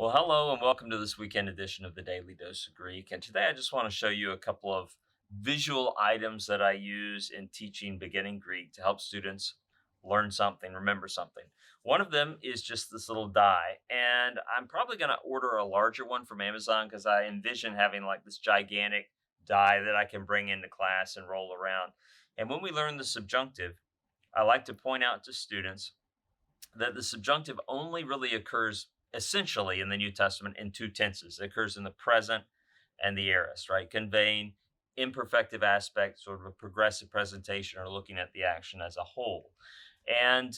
Well, hello and welcome to this weekend edition of the Daily Dose of Greek. And today I just want to show you a couple of visual items that I use in teaching beginning Greek to help students learn something, remember something. One of them is just this little die, and I'm probably going to order a larger one from Amazon because I envision having like this gigantic die that I can bring into class and roll around. And when we learn the subjunctive, I like to point out to students that the subjunctive only really occurs essentially in the New Testament in two tenses. It occurs in the present and the aorist, right? Conveying imperfective aspects, sort of a progressive presentation or looking at the action as a whole. And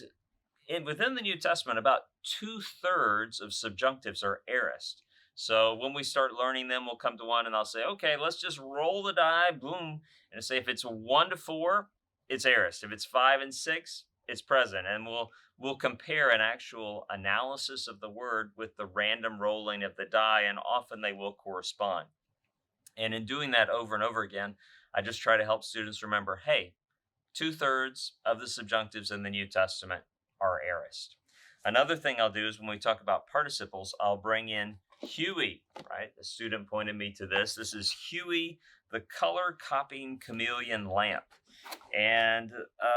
within the New Testament, about two-thirds of subjunctives are aorist. So when we start learning them, we'll come to one and I'll say, okay, let's just roll the die, boom. And say if it's 1 to 4, it's aorist. If it's 5 and 6, it's present. And we'll compare an actual analysis of the word with the random rolling of the die, and often they will correspond. And in doing that over and over again, I just try to help students remember, hey, two-thirds of the subjunctives in the New Testament are aorist. Another thing I'll do is when we talk about participles, I'll bring in Huey, right? The student pointed me to this. This is Huey, the color copying chameleon lamp. And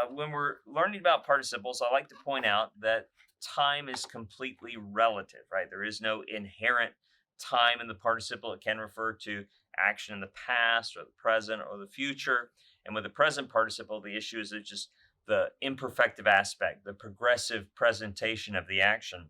when we're learning about participles, I like to point out that time is completely relative, right? There is no inherent time in the participle. It can refer to action in the past or the present or the future. And with the present participle, the issue is it's just the imperfective aspect, the progressive presentation of the action.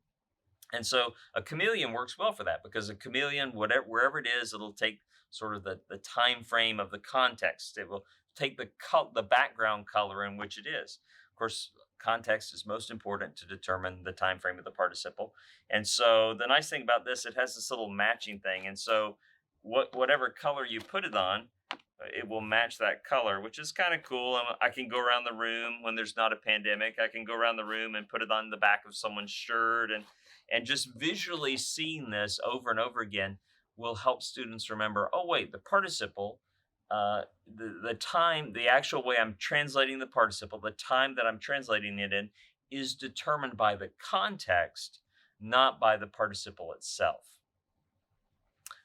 And so a chameleon works well for that because a chameleon, whatever wherever it is, it'll take sort of the time frame of the context. It will take the background color in which it is. Of course, context is most important to determine the time frame of the participle. And so the nice thing about this, it has this little matching thing. And so whatever color you put it on, it will match that color, which is kind of cool. And I can go around the room when there's not a pandemic. I can go around the room and put it on the back of someone's shirt, and just visually seeing this over and over again will help students remember, oh wait, the participle, the time, the actual way I'm translating the participle, the time that I'm translating it in is determined by the context, not by the participle itself.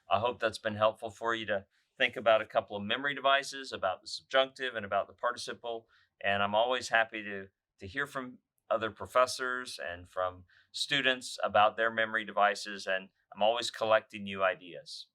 I hope that's been helpful for you to think about a couple of memory devices, about the subjunctive and about the participle. And I'm always happy to hear from other professors and from students about their memory devices. And I'm always collecting new ideas.